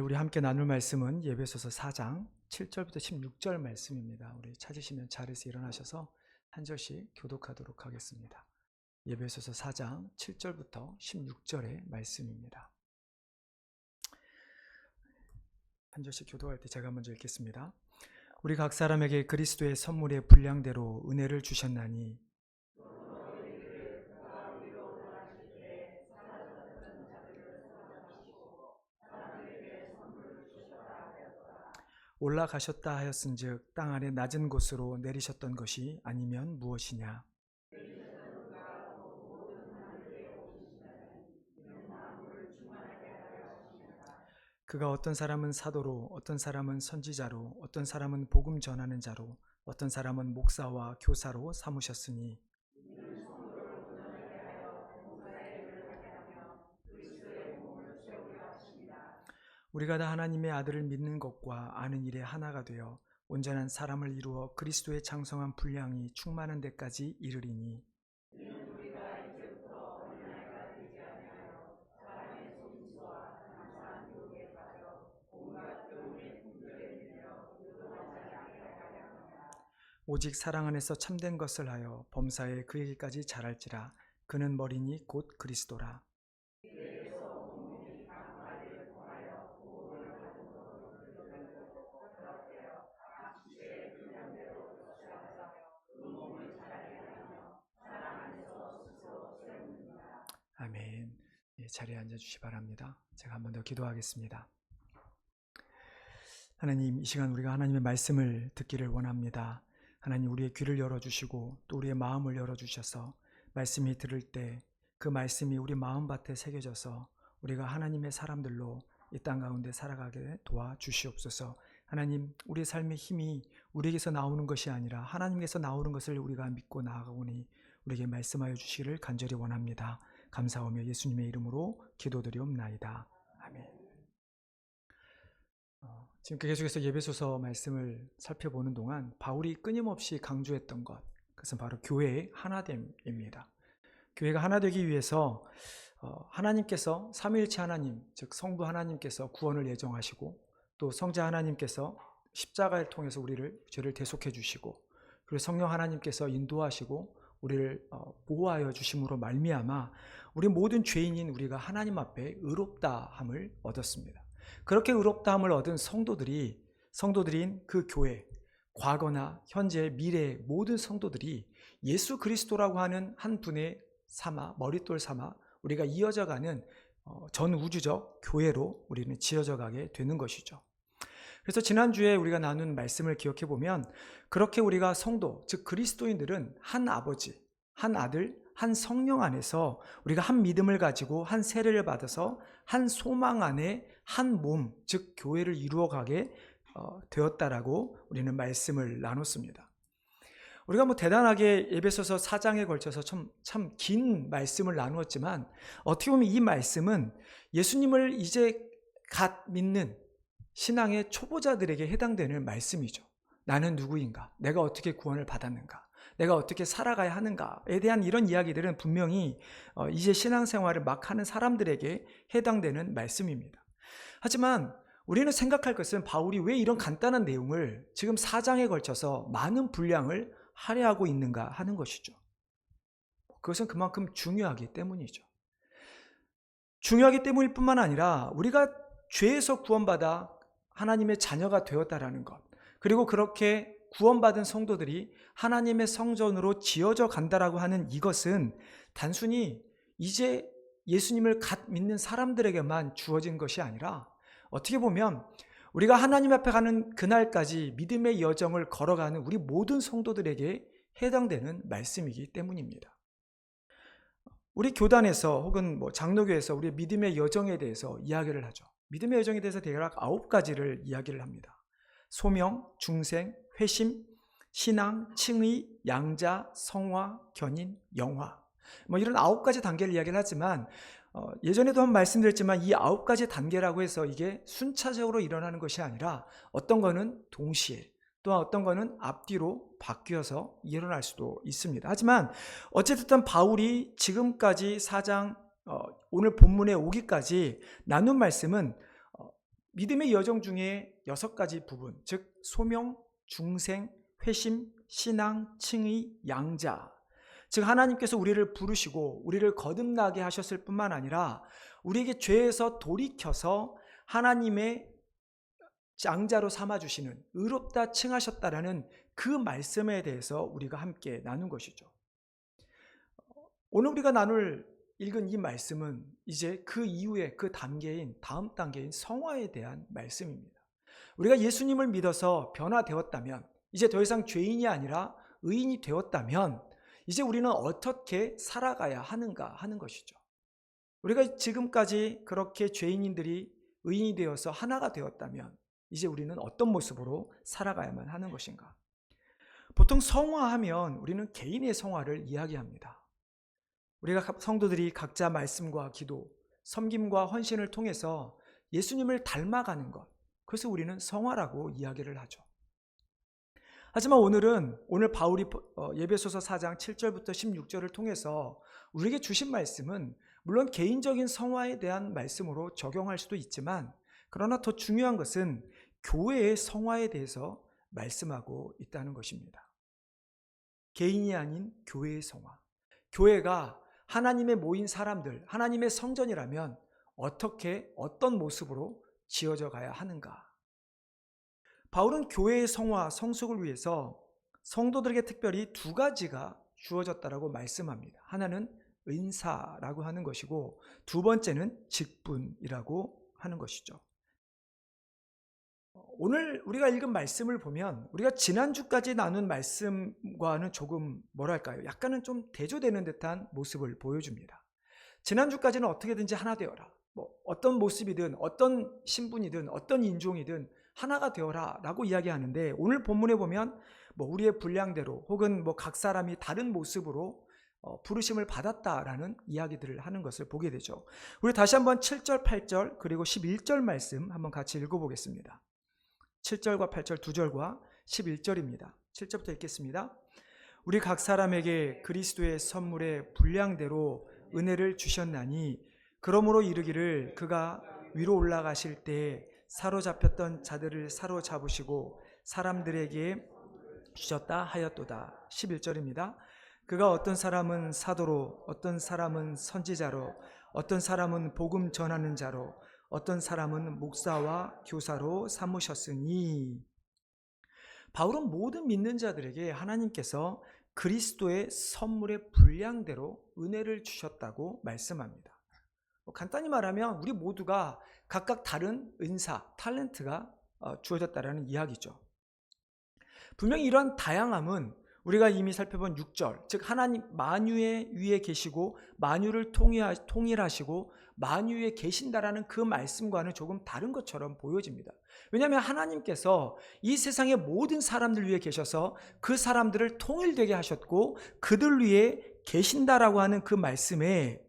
우리 함께 나눌 말씀은 예배소서 4장 7절부터 16절 말씀입니다. 우리 찾으시면 자리에서 일어나셔서 한 절씩 교독하도록 하겠습니다. 예배소서 4장 7절부터 16절의 말씀입니다. 한 절씩 교독할 때 제가 먼저 읽겠습니다. 우리 각 사람에게 그리스도의 선물의 분량대로 은혜를 주셨나니 올라가셨다 하였은즉 땅 아래 낮은 곳으로 내리셨던 것이 아니면 무엇이냐. 그가 어떤 사람은 사도로, 어떤 사람은 선지자로, 어떤 사람은 복음 전하는 자로, 어떤 사람은 목사와 교사로 삼으셨으니 우리가 다 하나님의 아들을 믿는 것과 아는 일에 하나가 되어 온전한 사람을 이루어 그리스도의 장성한 분량이 충만한 데까지 이르리니 오직 사랑 안에서 참된 것을 하여 범사에 그에게까지 자랄지라. 그는 머리니 곧 그리스도라. 아멘. 자리에 앉아주시 바랍니다. 제가 한 번 더 기도하겠습니다. 하나님, 이 시간 우리가 하나님의 말씀을 듣기를 원합니다. 하나님, 우리의 귀를 열어주시고 또 우리의 마음을 열어주셔서 말씀이 들을 때 그 말씀이 우리 마음밭에 새겨져서 우리가 하나님의 사람들로 이 땅 가운데 살아가게 도와주시옵소서. 하나님, 우리의 삶의 힘이 우리에게서 나오는 것이 아니라 하나님께서 나오는 것을 우리가 믿고 나아가오니 우리에게 말씀하여 주시기를 간절히 원합니다. 감사하며 예수님의 이름으로 기도드리옵나이다. 아멘. 지금 계속해서 예배소서 말씀을 살펴보는 동안 바울이 끊임없이 강조했던 것, 그것은 바로 교회의 하나됨입니다. 교회가 하나 되기 위해서 하나님께서 삼위일체 하나님, 즉 성부 하나님께서 구원을 예정하시고 또 성자 하나님께서 십자가를 통해서 우리를 죄를 대속해 주시고 그리고 성령 하나님께서 인도하시고 우리를 보호하여 주심으로 말미암아 우리 모든 죄인인 우리가 하나님 앞에 의롭다함을 얻었습니다. 그렇게 의롭다함을 얻은 성도들인 그 교회, 과거나 현재, 미래의 모든 성도들이 예수 그리스도라고 하는 한 분의 머릿돌 삼아 우리가 이어져가는 전 우주적 교회로 우리는 지어져 가게 되는 것이죠. 그래서 지난주에 우리가 나눈 말씀을 기억해 보면 그렇게 우리가 성도, 즉 그리스도인들은 한 아버지, 한 아들, 한 성령 안에서 우리가 한 믿음을 가지고 한 세례를 받아서 한 소망 안에 한 몸, 즉 교회를 이루어가게 되었다라고 우리는 말씀을 나눴습니다. 우리가 대단하게 에베소서 4장에 걸쳐서 참 긴 말씀을 나누었지만 어떻게 보면 이 말씀은 예수님을 이제 갓 믿는 신앙의 초보자들에게 해당되는 말씀이죠. 나는 누구인가? 내가 어떻게 구원을 받았는가? 내가 어떻게 살아가야 하는가에 대한 이런 이야기들은 분명히 이제 신앙생활을 막 하는 사람들에게 해당되는 말씀입니다. 하지만 우리는 생각할 것은 바울이 왜 이런 간단한 내용을 지금 4장에 걸쳐서 많은 분량을 할애하고 있는가 하는 것이죠. 그것은 그만큼 중요하기 때문이죠. 중요하기 때문일 뿐만 아니라 우리가 죄에서 구원받아 하나님의 자녀가 되었다라는 것, 그리고 그렇게 구원받은 성도들이 하나님의 성전으로 지어져 간다라고 하는 이것은 단순히 이제 예수님을 갓 믿는 사람들에게만 주어진 것이 아니라 어떻게 보면 우리가 하나님 앞에 가는 그날까지 믿음의 여정을 걸어가는 우리 모든 성도들에게 해당되는 말씀이기 때문입니다. 우리 교단에서 혹은 장로교에서 우리 믿음의 여정에 대해서 이야기를 하죠. 믿음의 여정에 대해서 대략 9가지를 이야기를 합니다. 소명, 중생, 회심, 신앙, 칭의, 양자, 성화, 견인, 영화, 이런 9가지 단계를 이야기를 하지만 예전에도 한번 말씀드렸지만 이 9가지 단계라고 해서 이게 순차적으로 일어나는 것이 아니라 어떤 거는 동시에 또한 어떤 거는 앞뒤로 바뀌어서 일어날 수도 있습니다. 하지만 어쨌든 바울이 지금까지 4장 오늘 본문에 오기까지 나눈 말씀은 믿음의 여정 중에 6가지 부분, 즉 소명, 중생, 회심, 신앙, 칭의, 양자, 즉 하나님께서 우리를 부르시고 우리를 거듭나게 하셨을 뿐만 아니라 우리에게 죄에서 돌이켜서 하나님의 양자로 삼아주시는, 의롭다 칭하셨다라는 그 말씀에 대해서 우리가 함께 나눈 것이죠. 오늘 우리가 읽은 이 말씀은 이제 그 이후에 그 다음 단계인 성화에 대한 말씀입니다. 우리가 예수님을 믿어서 변화되었다면, 이제 더 이상 죄인이 아니라 의인이 되었다면 이제 우리는 어떻게 살아가야 하는가 하는 것이죠. 우리가 지금까지 그렇게 죄인들이 의인이 되어서 하나가 되었다면 이제 우리는 어떤 모습으로 살아가야만 하는 것인가? 보통 성화하면 우리는 개인의 성화를 이야기합니다. 우리가 성도들이 각자 말씀과 기도, 섬김과 헌신을 통해서 예수님을 닮아가는 것, 그래서 우리는 성화라고 이야기를 하죠. 하지만 오늘 바울이 에베소서 4장 7절부터 16절을 통해서 우리에게 주신 말씀은 물론 개인적인 성화에 대한 말씀으로 적용할 수도 있지만, 그러나 더 중요한 것은 교회의 성화에 대해서 말씀하고 있다는 것입니다. 개인이 아닌 교회의 성화. 교회가 하나님의 모인 사람들, 하나님의 성전이라면 어떤 모습으로 지어져 가야 하는가? 바울은 교회의 성화, 성숙을 위해서 성도들에게 특별히 2가지가 주어졌다라고 말씀합니다. 하나는 은사라고 하는 것이고, 두 번째는 직분이라고 하는 것이죠. 오늘 우리가 읽은 말씀을 보면 우리가 지난주까지 나눈 말씀과는 조금 약간은 좀 대조되는 듯한 모습을 보여줍니다. 지난주까지는 어떻게든지 하나 되어라, 어떤 모습이든 어떤 신분이든 어떤 인종이든 하나가 되어라 라고 이야기하는데, 오늘 본문에 보면 우리의 분량대로 혹은 각 사람이 다른 모습으로 부르심을 받았다라는 이야기들을 하는 것을 보게 되죠. 우리 다시 한번 7절, 8절 그리고 11절 말씀 한번 같이 읽어보겠습니다. 7절과 8절 2절과 11절입니다. 7절부터 읽겠습니다. 우리 각 사람에게 그리스도의 선물의 분량대로 은혜를 주셨나니, 그러므로 이르기를 그가 위로 올라가실 때 사로잡혔던 자들을 사로잡으시고 사람들에게 주셨다 하였도다. 11절입니다. 그가 어떤 사람은 사도로, 어떤 사람은 선지자로, 어떤 사람은 복음 전하는 자로, 어떤 사람은 목사와 교사로 삼으셨으니. 바울은 모든 믿는 자들에게 하나님께서 그리스도의 선물의 분량대로 은혜를 주셨다고 말씀합니다. 간단히 말하면 우리 모두가 각각 다른 은사, 탤런트가 주어졌다라는 이야기죠. 분명히 이러한 다양함은 우리가 이미 살펴본 6절, 즉 하나님 만유의 위에 계시고 만유를 통일하시고 만유 위에 계신다라는 그 말씀과는 조금 다른 것처럼 보여집니다. 왜냐하면 하나님께서 이 세상의 모든 사람들 위에 계셔서 그 사람들을 통일되게 하셨고 그들 위에 계신다라고 하는 그 말씀에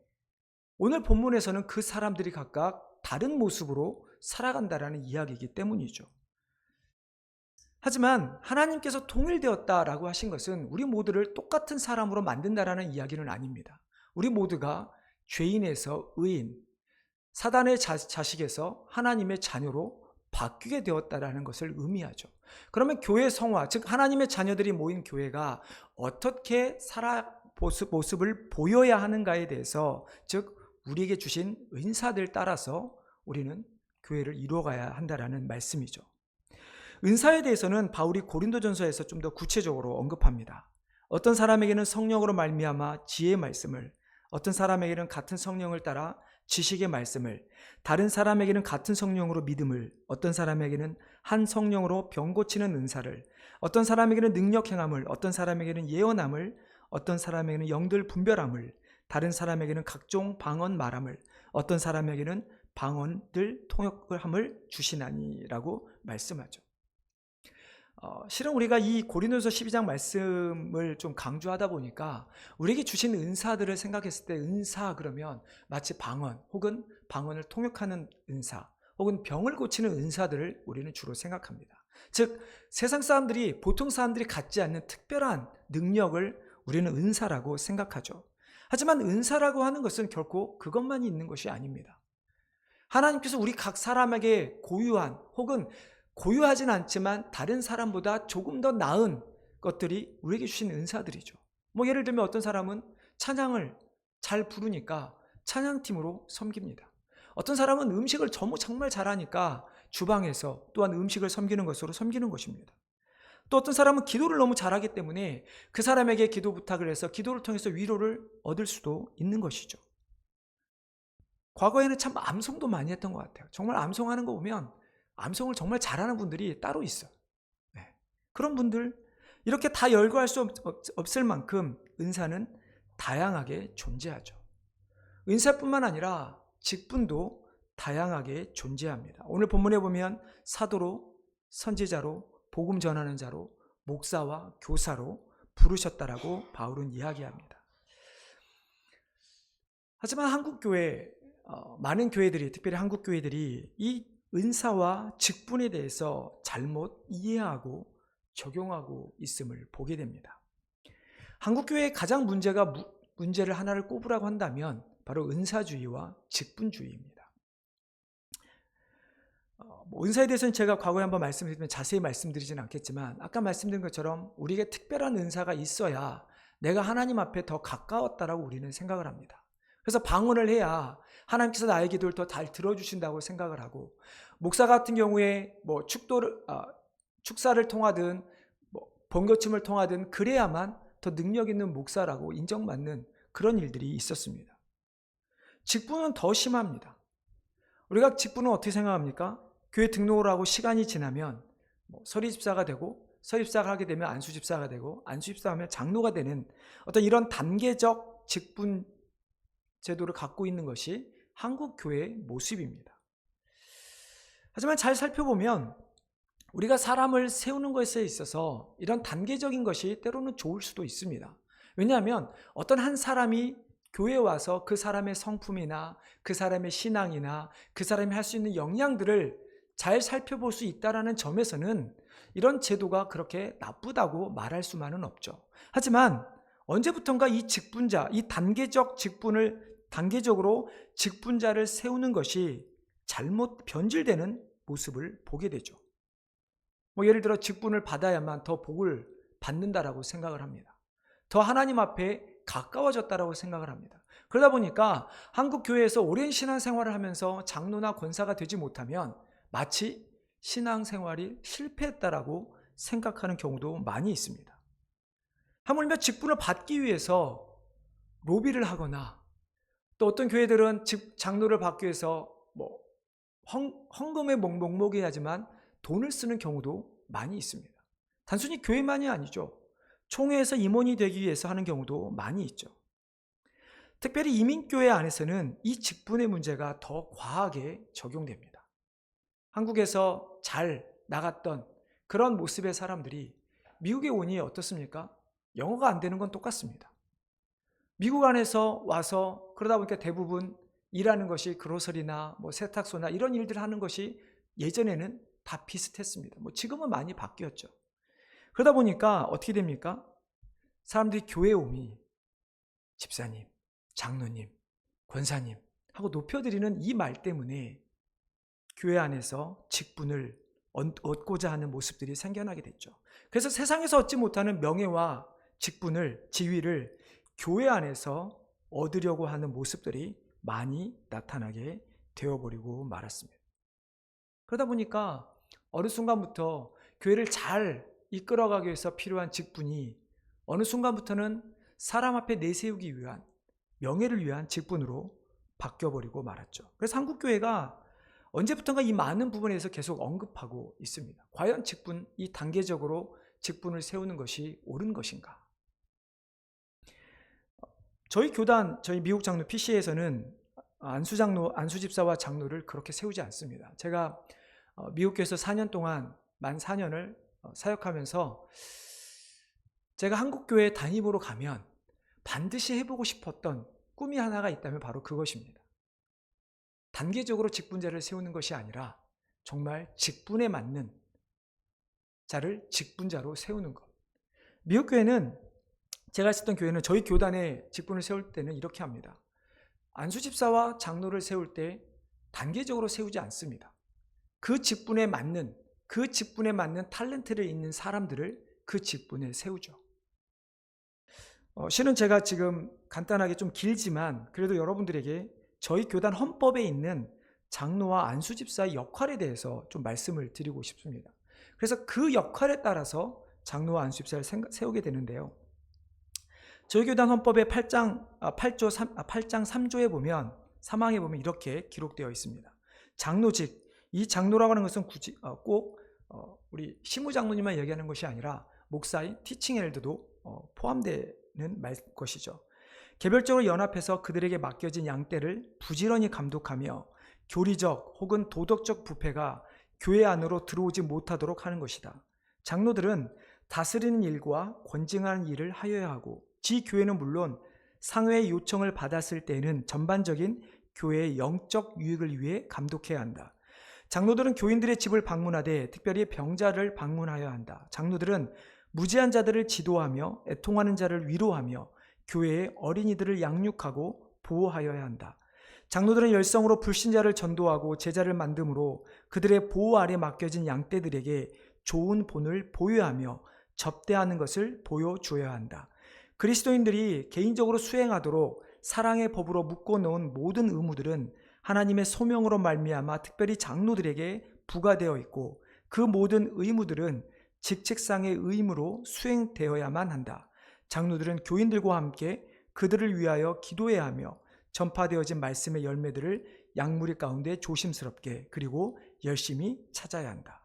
오늘 본문에서는 그 사람들이 각각 다른 모습으로 살아간다라는 이야기이기 때문이죠. 하지만 하나님께서 통일되었다라고 하신 것은 우리 모두를 똑같은 사람으로 만든다라는 이야기는 아닙니다. 우리 모두가 죄인에서 의인, 사단의 자식에서 하나님의 자녀로 바뀌게 되었다라는 것을 의미하죠. 그러면 교회 성화, 즉 하나님의 자녀들이 모인 교회가 어떻게 모습을 보여야 하는가에 대해서, 즉 우리에게 주신 은사들 따라서 우리는 교회를 이루어가야 한다라는 말씀이죠. 은사에 대해서는 바울이 고린도전서에서 좀 더 구체적으로 언급합니다. 어떤 사람에게는 성령으로 말미암아 지혜의 말씀을, 어떤 사람에게는 같은 성령을 따라 지식의 말씀을, 다른 사람에게는 같은 성령으로 믿음을, 어떤 사람에게는 한 성령으로 병 고치는 은사를, 어떤 사람에게는 능력 행함을, 어떤 사람에게는 예언함을, 어떤 사람에게는 영들 분별함을, 다른 사람에게는 각종 방언 말함을, 어떤 사람에게는 방언들 통역함을 주시나니라고 말씀하죠. 실은 우리가 이 고린도서 12장 말씀을 좀 강조하다 보니까 우리에게 주신 은사들을 생각했을 때 은사 그러면 마치 방언 혹은 방언을 통역하는 은사 혹은 병을 고치는 은사들을 우리는 주로 생각합니다. 즉 세상 사람들이, 보통 사람들이 갖지 않는 특별한 능력을 우리는 은사라고 생각하죠. 하지만 은사라고 하는 것은 결코 그것만이 있는 것이 아닙니다. 하나님께서 우리 각 사람에게 고유한 혹은 고유하진 않지만 다른 사람보다 조금 더 나은 것들이 우리에게 주신 은사들이죠. 뭐 예를 들면 어떤 사람은 찬양을 잘 부르니까 찬양팀으로 섬깁니다. 어떤 사람은 음식을 정말 잘하니까 주방에서 또한 음식을 섬기는 것으로 섬기는 것입니다. 또 어떤 사람은 기도를 너무 잘하기 때문에 그 사람에게 기도 부탁을 해서 기도를 통해서 위로를 얻을 수도 있는 것이죠. 과거에는 참 암송도 많이 했던 것 같아요. 정말 암송하는 거 보면 암송을 정말 잘하는 분들이 따로 있어요. 네. 그런 분들 이렇게 다 열거할 수 없을 만큼 은사는 다양하게 존재하죠. 은사뿐만 아니라 직분도 다양하게 존재합니다. 오늘 본문에 보면 사도로, 선지자로, 복음 전하는 자로, 목사와 교사로 부르셨다라고 바울은 이야기합니다. 하지만 한국교회, 많은 교회들이, 특별히 한국교회들이 이 은사와 직분에 대해서 잘못 이해하고 적용하고 있음을 보게 됩니다. 한국교회의 가장 문제를 하나를 꼽으라고 한다면 바로 은사주의와 직분주의입니다. 은사에 대해서는 제가 과거에 한번 말씀드리면 자세히 말씀드리지는 않겠지만 아까 말씀드린 것처럼 우리에게 특별한 은사가 있어야 내가 하나님 앞에 더 가까웠다라고 우리는 생각을 합니다. 그래서 방언을 해야 하나님께서 나의 기도를 더 잘 들어주신다고 생각을 하고, 목사 같은 경우에 뭐 축사를 통하든 번개침을 통하든 그래야만 더 능력 있는 목사라고 인정받는 그런 일들이 있었습니다. 직분은 더 심합니다. 우리가 직분은 어떻게 생각합니까? 교회 등록을 하고 시간이 지나면 서리집사가 되고, 서집사가 하게 되면 안수집사가 되고, 안수집사가 하면 장로가 되는 어떤 이런 단계적 직분 제도를 갖고 있는 것이 한국 교회의 모습입니다. 하지만 잘 살펴보면 우리가 사람을 세우는 것에 있어서 이런 단계적인 것이 때로는 좋을 수도 있습니다. 왜냐하면 어떤 한 사람이 교회에 와서 그 사람의 성품이나 그 사람의 신앙이나 그 사람이 할 수 있는 역량들을 잘 살펴볼 수 있다는 점에서는 이런 제도가 그렇게 나쁘다고 말할 수만은 없죠. 하지만 언제부턴가 이 직분자, 이 단계적으로 직분자를 세우는 것이 잘못 변질되는 모습을 보게 되죠. 예를 들어 직분을 받아야만 더 복을 받는다라고 생각을 합니다. 더 하나님 앞에 가까워졌다라고 생각을 합니다. 그러다 보니까 한국 교회에서 오랜 신앙생활을 하면서 장로나 권사가 되지 못하면 마치 신앙생활이 실패했다라고 생각하는 경우도 많이 있습니다. 하물며 직분을 받기 위해서 로비를 하거나, 또 어떤 교회들은 장로를 받기 위해서 헌금에 목목해야지만 돈을 쓰는 경우도 많이 있습니다. 단순히 교회만이 아니죠. 총회에서 임원이 되기 위해서 하는 경우도 많이 있죠. 특별히 이민교회 안에서는 이 직분의 문제가 더 과하게 적용됩니다. 한국에서 잘 나갔던 그런 모습의 사람들이 미국에 오니 어떻습니까? 영어가 안 되는 건 똑같습니다. 미국 안에서 와서 그러다 보니까 대부분 일하는 것이 그로서리나 세탁소나 이런 일들을 하는 것이 예전에는 다 비슷했습니다. 지금은 많이 바뀌었죠. 그러다 보니까 어떻게 됩니까? 사람들이 교회에 오니 집사님, 장로님, 권사님 하고 높여드리는 이 말 때문에 교회 안에서 직분을 얻고자 하는 모습들이 생겨나게 됐죠. 그래서 세상에서 얻지 못하는 명예와 직분을, 지위를 교회 안에서 얻으려고 하는 모습들이 많이 나타나게 되어버리고 말았습니다. 그러다 보니까 어느 순간부터 교회를 잘 이끌어가기 위해서 필요한 직분이 어느 순간부터는 사람 앞에 내세우기 위한, 명예를 위한 직분으로 바뀌어버리고 말았죠. 그래서 한국교회가 언제부턴가 이 많은 부분에서 계속 언급하고 있습니다. 과연 직분, 이 단계적으로 직분을 세우는 것이 옳은 것인가? 저희 교단, 저희 미국 장로 PC에서는 안수집사와 장로를 그렇게 세우지 않습니다. 제가 미국 교회에서 4년 동안, 만 4년을 사역하면서 제가 한국교회 담임으로 가면 반드시 해보고 싶었던 꿈이 하나가 있다면 바로 그것입니다. 단계적으로 직분자를 세우는 것이 아니라 정말 직분에 맞는 자를 직분자로 세우는 것. 미국 교회는, 제가 있었던 교회는 저희 교단의 직분을 세울 때는 이렇게 합니다. 안수집사와 장로를 세울 때 단계적으로 세우지 않습니다. 그 직분에 맞는 탤런트를 있는 사람들을 그 직분에 세우죠. 실은 제가 지금 간단하게 좀 길지만 그래도 여러분들에게 저희 교단 헌법에 있는 장로와 안수집사의 역할에 대해서 좀 말씀을 드리고 싶습니다. 그래서 그 역할에 따라서 장로와 안수집사를 세우게 되는데요. 저희 교단 헌법의 8장 3조에 보면 3항에 보면 이렇게 기록되어 있습니다. 장로직, 이 장로라고 하는 것은 굳이 꼭 우리 시무장로님만 얘기하는 것이 아니라 목사인 티칭 엘더도 포함되는 것이죠. 개별적으로 연합해서 그들에게 맡겨진 양떼를 부지런히 감독하며 교리적 혹은 도덕적 부패가 교회 안으로 들어오지 못하도록 하는 것이다. 장로들은 다스리는 일과 권징하는 일을 하여야 하고 지 교회는 물론 상회의 요청을 받았을 때에는 전반적인 교회의 영적 유익을 위해 감독해야 한다. 장로들은 교인들의 집을 방문하되 특별히 병자를 방문하여야 한다. 장로들은 무지한 자들을 지도하며 애통하는 자를 위로하며 교회의 어린이들을 양육하고 보호하여야 한다. 장로들은 열성으로 불신자를 전도하고 제자를 만듦으로 그들의 보호 아래 맡겨진 양떼들에게 좋은 본을 보유하며 접대하는 것을 보여주어야 한다. 그리스도인들이 개인적으로 수행하도록 사랑의 법으로 묶어놓은 모든 의무들은 하나님의 소명으로 말미암아 특별히 장로들에게 부과되어 있고 그 모든 의무들은 직책상의 의무로 수행되어야만 한다. 장로들은 교인들과 함께 그들을 위하여 기도해야 하며 전파되어진 말씀의 열매들을 양무리 가운데 조심스럽게 그리고 열심히 찾아야 한다.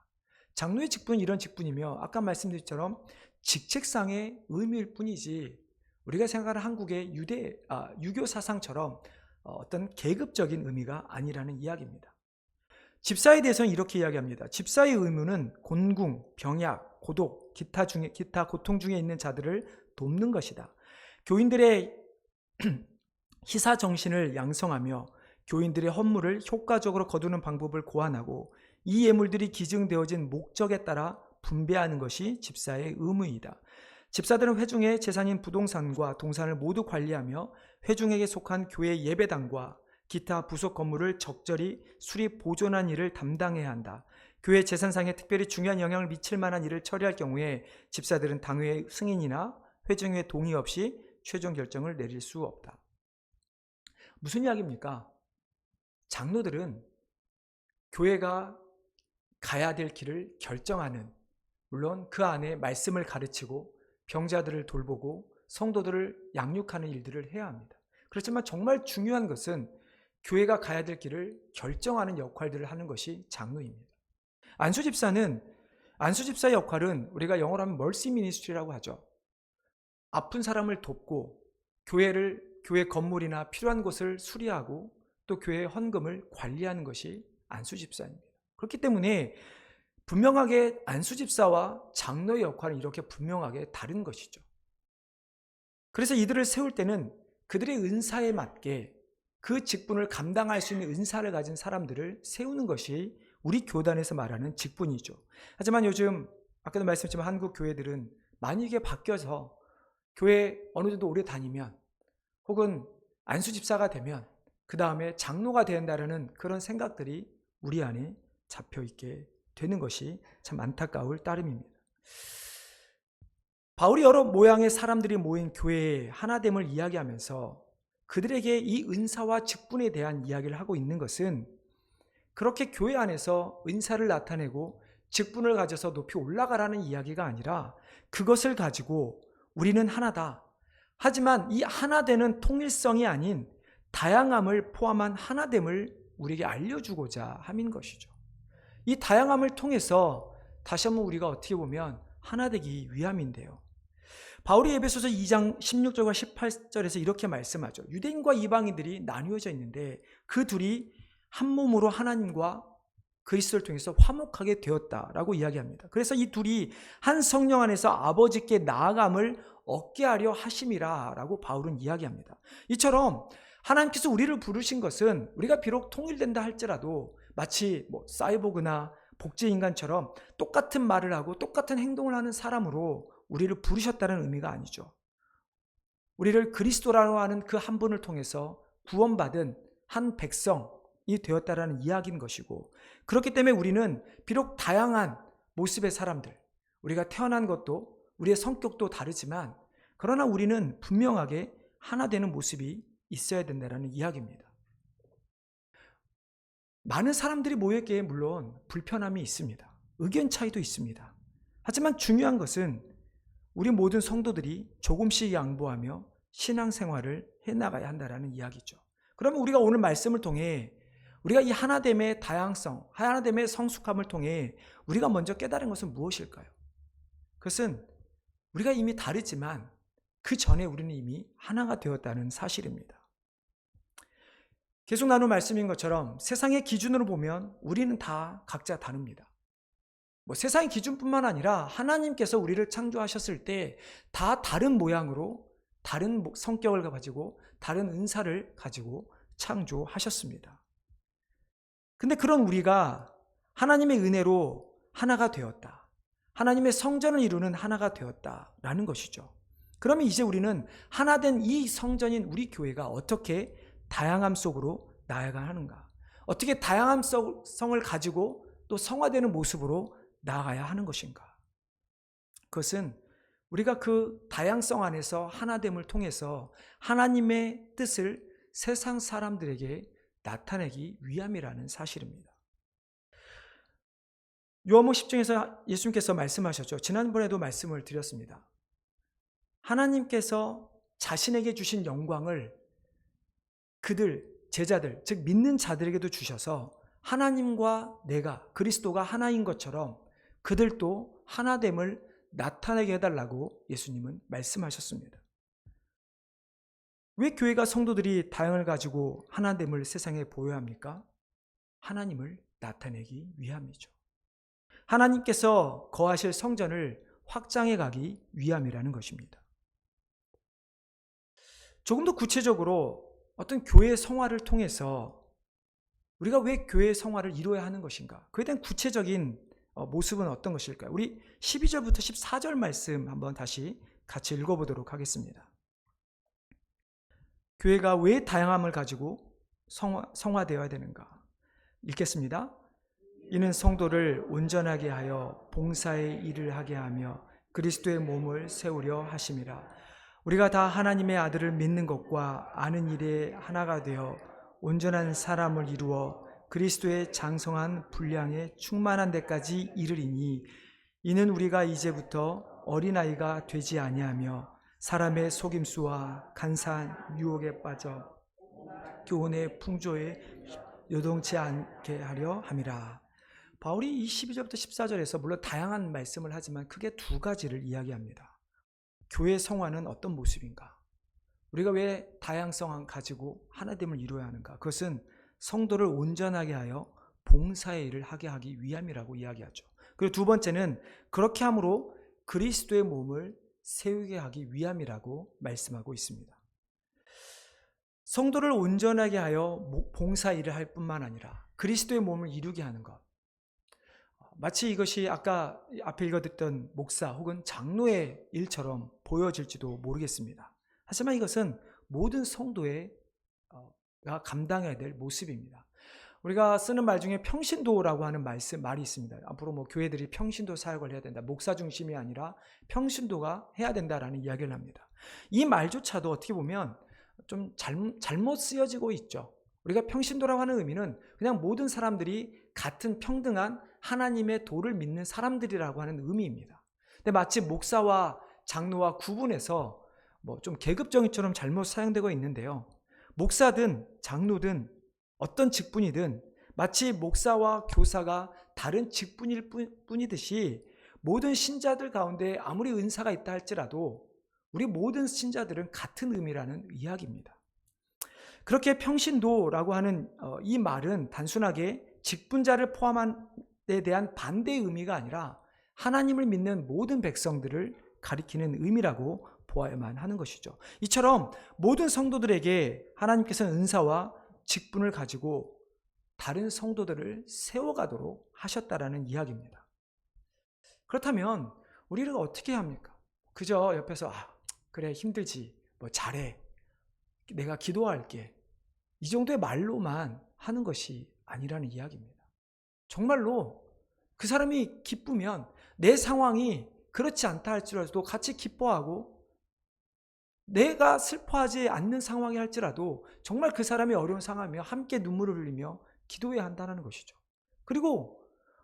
장로의 직분은 이런 직분이며 아까 말씀드린 것처럼 직책상의 의미일 뿐이지 우리가 생각하는 한국의 유교 사상처럼 어떤 계급적인 의미가 아니라는 이야기입니다. 집사에 대해서는 이렇게 이야기합니다. 집사의 의무는 곤궁, 병약, 고독, 기타 고통 중에 있는 자들을 돕는 것이다. 교인들의 희사 정신을 양성하며 교인들의 헌물을 효과적으로 거두는 방법을 고안하고 이 예물들이 기증되어진 목적에 따라 분배하는 것이 집사의 의무이다. 집사들은 회중의 재산인 부동산과 동산을 모두 관리하며 회중에게 속한 교회 예배당과 기타 부속 건물을 적절히 수립 보존한 일을 담당해야 한다. 교회 재산상에 특별히 중요한 영향을 미칠 만한 일을 처리할 경우에 집사들은 당회의 승인이나 회중의 동의 없이 최종 결정을 내릴 수 없다. 무슨 이야기입니까? 장로들은 교회가 가야 될 길을 결정하는, 물론 그 안에 말씀을 가르치고 병자들을 돌보고 성도들을 양육하는 일들을 해야 합니다. 그렇지만 정말 중요한 것은 교회가 가야 될 길을 결정하는 역할들을 하는 것이 장로입니다. 안수집사의 역할은 우리가 영어로 하면 멀시 미니스트리라고 하죠. 아픈 사람을 돕고 교회 건물이나 필요한 곳을 수리하고 또 교회의 헌금을 관리하는 것이 안수집사입니다. 그렇기 때문에 분명하게 안수집사와 장로의 역할은 이렇게 분명하게 다른 것이죠. 그래서 이들을 세울 때는 그들의 은사에 맞게 그 직분을 감당할 수 있는 은사를 가진 사람들을 세우는 것이 우리 교단에서 말하는 직분이죠. 하지만 요즘 아까도 말씀드렸지만 한국 교회들은 많이 이게 바뀌어서 교회 어느 정도 오래 다니면 혹은 안수집사가 되면 그 다음에 장로가 된다는 그런 생각들이 우리 안에 잡혀있게 되는 것이 참 안타까울 따름입니다. 바울이 여러 모양의 사람들이 모인 교회의 하나됨을 이야기하면서 그들에게 이 은사와 직분에 대한 이야기를 하고 있는 것은 그렇게 교회 안에서 은사를 나타내고 직분을 가져서 높이 올라가라는 이야기가 아니라 그것을 가지고 우리는 하나다. 하지만 이 하나되는 통일성이 아닌 다양함을 포함한 하나됨을 우리에게 알려주고자 함인 것이죠. 이 다양함을 통해서 다시 한번 우리가 어떻게 보면 하나되기 위함인데요. 바울이 에베소서 2장 16절과 18절에서 이렇게 말씀하죠. 유대인과 이방인들이 나뉘어져 있는데 그 둘이 한 몸으로 하나님과 그리스도를 통해서 화목하게 되었다라고 이야기합니다. 그래서 이 둘이 한 성령 안에서 아버지께 나아감을 얻게 하려 하심이라 라고 바울은 이야기합니다. 이처럼 하나님께서 우리를 부르신 것은 우리가 비록 통일된다 할지라도 마치 사이보그나 복제인간처럼 똑같은 말을 하고 똑같은 행동을 하는 사람으로 우리를 부르셨다는 의미가 아니죠. 우리를 그리스도라고 하는 그 한 분을 통해서 구원받은 한 백성, 되었다라는 이야기인 것이고, 그렇기 때문에 우리는 비록 다양한 모습의 사람들, 우리가 태어난 것도 우리의 성격도 다르지만 그러나 우리는 분명하게 하나 되는 모습이 있어야 된다는 이야기입니다. 많은 사람들이 모였기에 물론 불편함이 있습니다. 의견 차이도 있습니다. 하지만 중요한 것은 우리 모든 성도들이 조금씩 양보하며 신앙생활을 해나가야 한다는 이야기죠. 그러면 우리가 오늘 말씀을 통해 우리가 이 하나됨의 다양성, 하나됨의 성숙함을 통해 우리가 먼저 깨달은 것은 무엇일까요? 그것은 우리가 이미 다르지만 그 전에 우리는 이미 하나가 되었다는 사실입니다. 계속 나눈 말씀인 것처럼 세상의 기준으로 보면 우리는 다 각자 다릅니다. 세상의 기준뿐만 아니라 하나님께서 우리를 창조하셨을 때 다 다른 모양으로 다른 성격을 가지고 다른 은사를 가지고 창조하셨습니다. 근데 그런 우리가 하나님의 은혜로 하나가 되었다, 하나님의 성전을 이루는 하나가 되었다라는 것이죠. 그러면 이제 우리는 하나된 이 성전인 우리 교회가 어떻게 다양함 속으로 나아가야 하는가, 어떻게 다양함성을 가지고 또 성화되는 모습으로 나아가야 하는 것인가. 그것은 우리가 그 다양성 안에서 하나됨을 통해서 하나님의 뜻을 세상 사람들에게 나타내기 위함이라는 사실입니다. 요한복음 10장에서 예수님께서 말씀하셨죠. 지난번에도 말씀을 드렸습니다. 하나님께서 자신에게 주신 영광을 그들, 제자들, 즉 믿는 자들에게도 주셔서 하나님과 내가, 그리스도가 하나인 것처럼 그들도 하나됨을 나타내게 해달라고 예수님은 말씀하셨습니다. 왜 교회가 성도들이 다양을 가지고 하나됨을 세상에 보여야 합니까? 하나님을 나타내기 위함이죠. 하나님께서 거하실 성전을 확장해 가기 위함이라는 것입니다. 조금 더 구체적으로 어떤 교회의 성화를 통해서 우리가 왜 교회의 성화를 이루어야 하는 것인가, 그에 대한 구체적인 모습은 어떤 것일까요? 우리 12절부터 14절 말씀 한번 다시 같이 읽어보도록 하겠습니다. 교회가 왜 다양함을 가지고 성화되어야 되는가? 읽겠습니다. 이는 성도를 온전하게 하여 봉사의 일을 하게 하며 그리스도의 몸을 세우려 하심이라. 우리가 다 하나님의 아들을 믿는 것과 아는 일에 하나가 되어 온전한 사람을 이루어 그리스도의 장성한 분량에 충만한 데까지 이르리니, 이는 우리가 이제부터 어린아이가 되지 아니하며 사람의 속임수와 간사한 유혹에 빠져 교훈의 풍조에 요동치 않게 하려 함이라. 바울이 이 12절부터 14절에서 물론 다양한 말씀을 하지만 크게 두 가지를 이야기합니다. 교회 성화는 어떤 모습인가? 우리가 왜 다양성을 가지고 하나됨을 이루어야 하는가? 그것은 성도를 온전하게 하여 봉사의 일을 하게 하기 위함이라고 이야기하죠. 그리고 두 번째는 그렇게 함으로 그리스도의 몸을 세우게 하기 위함이라고 말씀하고 있습니다. 성도를 온전하게 하여 봉사 일을 할 뿐만 아니라 그리스도의 몸을 이루게 하는 것. 마치 이것이 아까 앞에 읽어듣던 목사 혹은 장로의 일처럼 보여질지도 모르겠습니다. 하지만 이것은 모든 성도가 감당해야 될 모습입니다. 우리가 쓰는 말 중에 평신도라고 하는 말이 있습니다. 앞으로 교회들이 평신도 사역을 해야 된다, 목사 중심이 아니라 평신도가 해야 된다라는 이야기를 합니다. 이 말조차도 어떻게 보면 좀 잘못 쓰여지고 있죠. 우리가 평신도라고 하는 의미는 그냥 모든 사람들이 같은 평등한 하나님의 도를 믿는 사람들이라고 하는 의미입니다. 근데 마치 목사와 장로와 구분해서 좀 계급정의처럼 잘못 사용되고 있는데요. 목사든 장로든 어떤 직분이든 마치 목사와 교사가 다른 직분일 뿐이듯이 모든 신자들 가운데 아무리 은사가 있다 할지라도 우리 모든 신자들은 같은 의미라는 이야기입니다. 그렇게 평신도라고 하는 이 말은 단순하게 직분자를 포함한 데 대한 반대의 의미가 아니라 하나님을 믿는 모든 백성들을 가리키는 의미라고 보아야만 하는 것이죠. 이처럼 모든 성도들에게 하나님께서는 은사와 직분을 가지고 다른 성도들을 세워가도록 하셨다라는 이야기입니다. 그렇다면 우리가 어떻게 합니까? 그저 옆에서 그래 힘들지, 잘해, 내가 기도할게, 이 정도의 말로만 하는 것이 아니라는 이야기입니다. 정말로 그 사람이 기쁘면 내 상황이 그렇지 않다 할지라도 같이 기뻐하고, 내가 슬퍼하지 않는 상황이 할지라도 정말 그 사람이 어려운 상황이며 함께 눈물을 흘리며 기도해야 한다는 것이죠. 그리고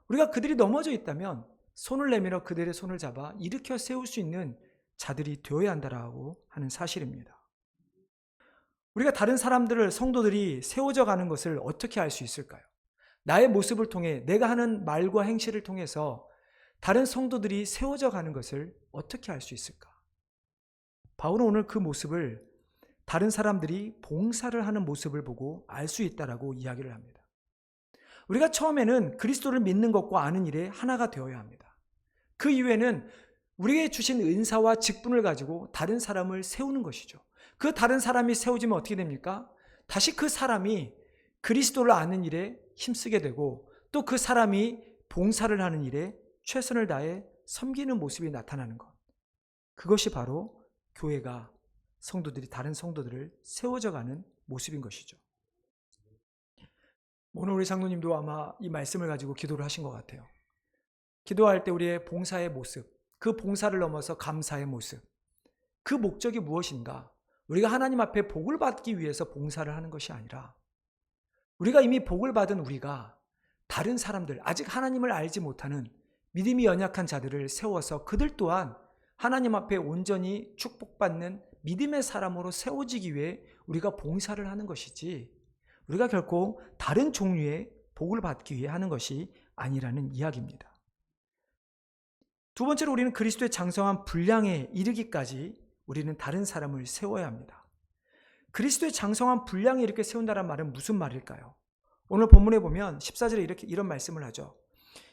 우리가 그들이 넘어져 있다면 손을 내밀어 그들의 손을 잡아 일으켜 세울 수 있는 자들이 되어야 한다라고 하는 사실입니다. 우리가 다른 사람들을, 성도들이 세워져 가는 것을 어떻게 알 수 있을까요? 나의 모습을 통해, 내가 하는 말과 행실을 통해서 다른 성도들이 세워져 가는 것을 어떻게 알 수 있을까? 바울은 오늘 그 모습을 다른 사람들이 봉사를 하는 모습을 보고 알 수 있다라고 이야기를 합니다. 우리가 처음에는 그리스도를 믿는 것과 아는 일에 하나가 되어야 합니다. 그 이후에는 우리에게 주신 은사와 직분을 가지고 다른 사람을 세우는 것이죠. 그 다른 사람이 세워지면 어떻게 됩니까? 다시 그 사람이 그리스도를 아는 일에 힘쓰게 되고, 또 그 사람이 봉사를 하는 일에 최선을 다해 섬기는 모습이 나타나는 것. 그것이 바로 교회가, 성도들이 다른 성도들을 세워져가는 모습인 것이죠. 오늘 우리 장로님도 아마 이 말씀을 가지고 기도를 하신 것 같아요. 기도할 때 우리의 봉사의 모습, 그 봉사를 넘어서 감사의 모습, 그 목적이 무엇인가? 우리가 하나님 앞에 복을 받기 위해서 봉사를 하는 것이 아니라, 우리가 이미 복을 받은 우리가 다른 사람들, 아직 하나님을 알지 못하는 믿음이 연약한 자들을 세워서 그들 또한 하나님 앞에 온전히 축복받는 믿음의 사람으로 세워지기 위해 우리가 봉사를 하는 것이지, 우리가 결코 다른 종류의 복을 받기 위해 하는 것이 아니라는 이야기입니다. 두 번째로, 우리는 그리스도의 장성한 분량에 이르기까지 우리는 다른 사람을 세워야 합니다. 그리스도의 장성한 분량에 이렇게 세운다는 말은 무슨 말일까요? 오늘 본문에 보면 14절에 이런 말씀을 하죠.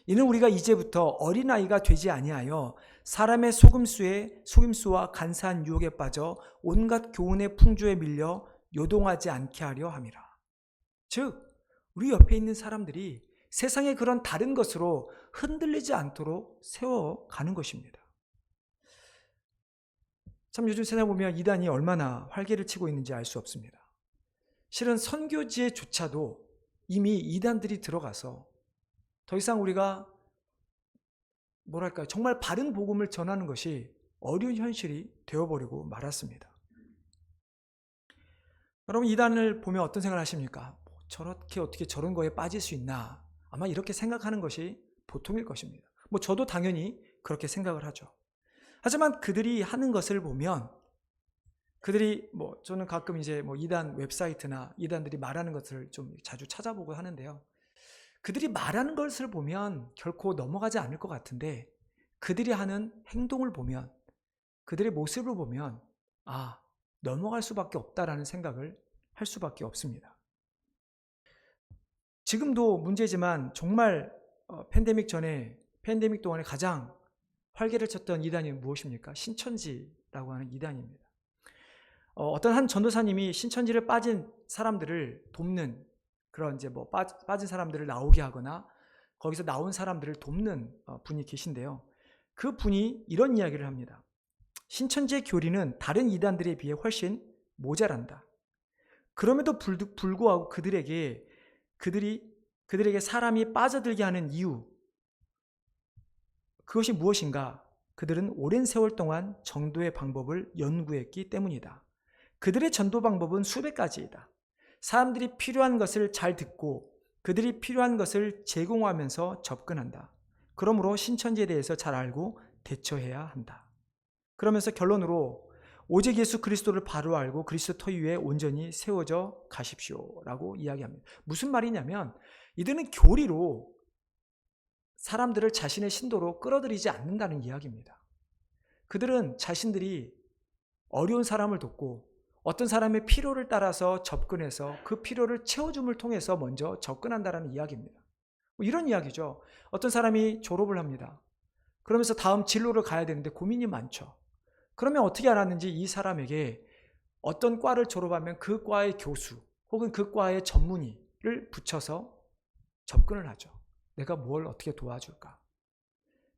이는 우리가 이제부터 어린아이가 되지 아니하여 사람의 속임수와 간사한 유혹에 빠져 온갖 교훈의 풍조에 밀려 요동하지 않게 하려 함이라. 즉, 우리 옆에 있는 사람들이 세상의 그런 다른 것으로 흔들리지 않도록 세워가는 것입니다. 참, 요즘 세상 보면 이단이 얼마나 활개를 치고 있는지 알 수 없습니다. 실은 선교지에조차도 이미 이단들이 들어가서 더 이상 우리가 정말 바른 복음을 전하는 것이 어려운 현실이 되어버리고 말았습니다. 여러분, 이단을 보면 어떤 생각을 하십니까? 저렇게 어떻게 저런 거에 빠질 수 있나? 아마 이렇게 생각하는 것이 보통일 것입니다. 저도 당연히 그렇게 생각을 하죠. 하지만 그들이 하는 것을 보면, 그들이 저는 가끔 이제 이단 웹사이트나 이단들이 말하는 것을 좀 자주 찾아보고 하는데요. 그들이 말하는 것을 보면 결코 넘어가지 않을 것 같은데, 그들이 하는 행동을 보면, 그들의 모습을 보면 넘어갈 수밖에 없다라는 생각을 할 수밖에 없습니다. 지금도 문제지만 정말 팬데믹 동안에 가장 활개를 쳤던 이단이 무엇입니까? 신천지라고 하는 이단입니다. 어떤 한 전도사님이 신천지를 빠진 사람들을 돕는, 그런 이제 빠진 사람들을 나오게 하거나 거기서 나온 사람들을 돕는 분이 계신데요. 그 분이 이런 이야기를 합니다. 신천지의 교리는 다른 이단들에 비해 훨씬 모자란다. 그럼에도 불구하고 그들에게 사람이 빠져들게 하는 이유, 그것이 무엇인가? 그들은 오랜 세월 동안 전도의 방법을 연구했기 때문이다. 그들의 전도 방법은 수백 가지이다. 사람들이 필요한 것을 잘 듣고 그들이 필요한 것을 제공하면서 접근한다. 그러므로 신천지에 대해서 잘 알고 대처해야 한다. 그러면서 결론으로 오직 예수 그리스도를 바로 알고 그리스도 터 위에 온전히 세워져 가십시오라고 이야기합니다. 무슨 말이냐면, 이들은 교리로 사람들을 자신의 신도로 끌어들이지 않는다는 이야기입니다. 그들은 자신들이 어려운 사람을 돕고 어떤 사람의 필요를 따라서 접근해서 그 필요를 채워줌을 통해서 먼저 접근한다는 이야기입니다. 이런 이야기죠. 어떤 사람이 졸업을 합니다. 그러면서 다음 진로를 가야 되는데 고민이 많죠. 그러면 어떻게 알았는지 이 사람에게 어떤 과를 졸업하면 그 과의 교수 혹은 그 과의 전문의를 붙여서 접근을 하죠. 내가 뭘 어떻게 도와줄까?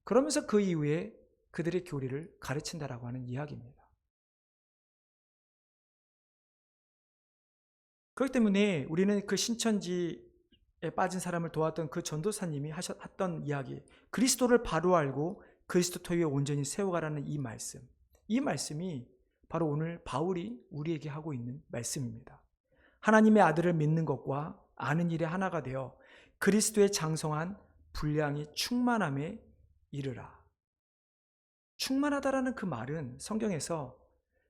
그러면서 그 이후에 그들의 교리를 가르친다라고 하는 이야기입니다. 그렇기 때문에 우리는 그 신천지에 빠진 사람을 도왔던 그 전도사님이 하셨던 이야기, 그리스도를 바로 알고 그리스도 위에 온전히 세워가라는 이 말씀이 바로 오늘 바울이 우리에게 하고 있는 말씀입니다. 하나님의 아들을 믿는 것과 아는 일에 하나가 되어 그리스도의 장성한 분량이 충만함에 이르라. 충만하다라는 그 말은 성경에서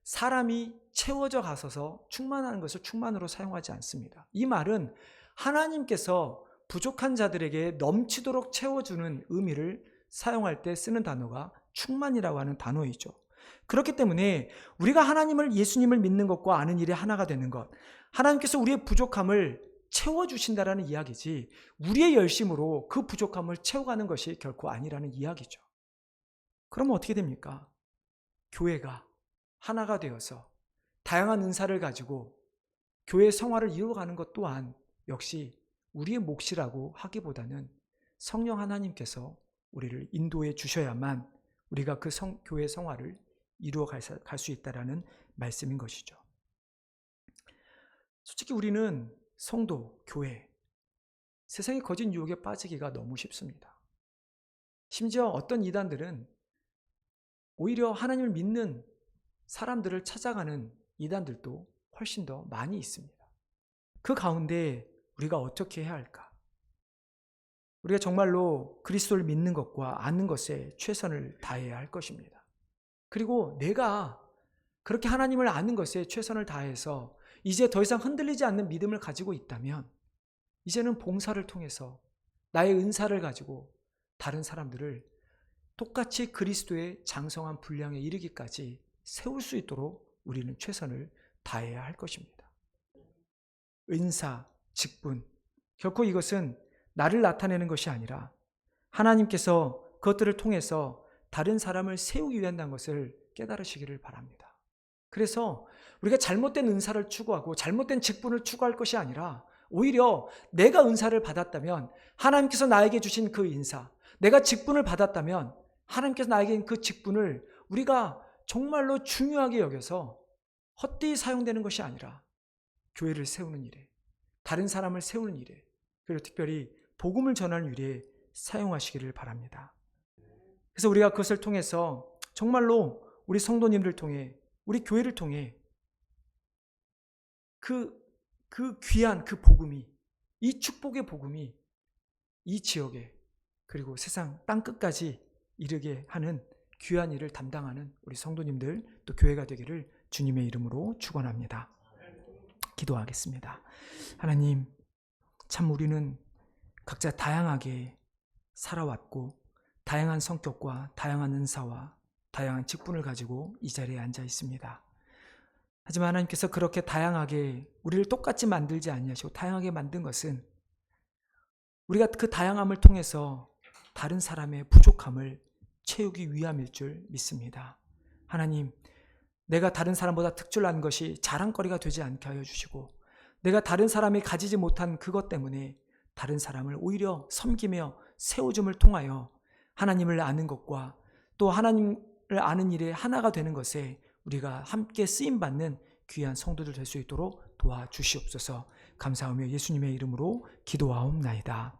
사람이 채워져 가서서 충만한 것을 충만으로 사용하지 않습니다. 이 말은 하나님께서 부족한 자들에게 넘치도록 채워주는 의미를 사용할 때 쓰는 단어가 충만이라고 하는 단어이죠. 그렇기 때문에 우리가 예수님을 믿는 것과 아는 일에 하나가 되는 것, 하나님께서 우리의 부족함을 채워주신다라는 이야기지 우리의 열심으로 그 부족함을 채워가는 것이 결코 아니라는 이야기죠. 그러면 어떻게 됩니까? 교회가 하나가 되어서 다양한 은사를 가지고 교회 성화를 이루어가는 것 또한 역시 우리의 몫이라고 하기보다는 성령 하나님께서 우리를 인도해 주셔야만 우리가 그 교회 성화를 이루어 갈 수 있다라는 말씀인 것이죠. 솔직히 우리는 성도, 교회, 세상의 거짓 유혹에 빠지기가 너무 쉽습니다. 심지어 어떤 이단들은 오히려 하나님을 믿는 사람들을 찾아가는 이단들도 훨씬 더 많이 있습니다. 그 가운데 우리가 어떻게 해야 할까? 우리가 정말로 그리스도를 믿는 것과 아는 것에 최선을 다해야 할 것입니다. 그리고 내가 그렇게 하나님을 아는 것에 최선을 다해서 이제 더 이상 흔들리지 않는 믿음을 가지고 있다면 이제는 봉사를 통해서 나의 은사를 가지고 다른 사람들을 똑같이 그리스도의 장성한 분량에 이르기까지 세울 수 있도록 우리는 최선을 다해야 할 것입니다. 은사, 직분, 결코 이것은 나를 나타내는 것이 아니라 하나님께서 그것들을 통해서 다른 사람을 세우기 위한다는 것을 깨달으시기를 바랍니다. 그래서 우리가 잘못된 은사를 추구하고 잘못된 직분을 추구할 것이 아니라 오히려 내가 은사를 받았다면 하나님께서 나에게 주신 그 인사, 내가 직분을 받았다면 하나님께서 나에게 그 직분을 우리가 정말로 중요하게 여겨서 헛되이 사용되는 것이 아니라 교회를 세우는 일에, 다른 사람을 세우는 일에, 그리고 특별히 복음을 전하는 일에 사용하시기를 바랍니다. 그래서 우리가 그것을 통해서 정말로 우리 성도님들 통해, 우리 교회를 통해 그 귀한 그 복음이, 이 축복의 복음이 이 지역에 그리고 세상 땅끝까지 이르게 하는 귀한 일을 담당하는 우리 성도님들 또 교회가 되기를 주님의 이름으로 축원합니다. 기도하겠습니다. 하나님, 참 우리는 각자 다양하게 살아왔고 다양한 성격과 다양한 은사와 다양한 직분을 가지고 이 자리에 앉아 있습니다. 하지만 하나님께서 그렇게 다양하게 우리를 똑같이 만들지 아니하시고 다양하게 만든 것은 우리가 그 다양함을 통해서 다른 사람의 부족함을 채우기 위함일 줄 믿습니다. 하나님, 내가 다른 사람보다 특출난 것이 자랑거리가 되지 않게 하여 주시고 내가 다른 사람이 가지지 못한 그것 때문에 다른 사람을 오히려 섬기며 세워줌을 통하여 하나님을 아는 것과 또 하나님을 아는 일에 하나가 되는 것에 우리가 함께 쓰임받는 귀한 성도들 될 수 있도록 도와주시옵소서. 감사하며 예수님의 이름으로 기도하옵나이다.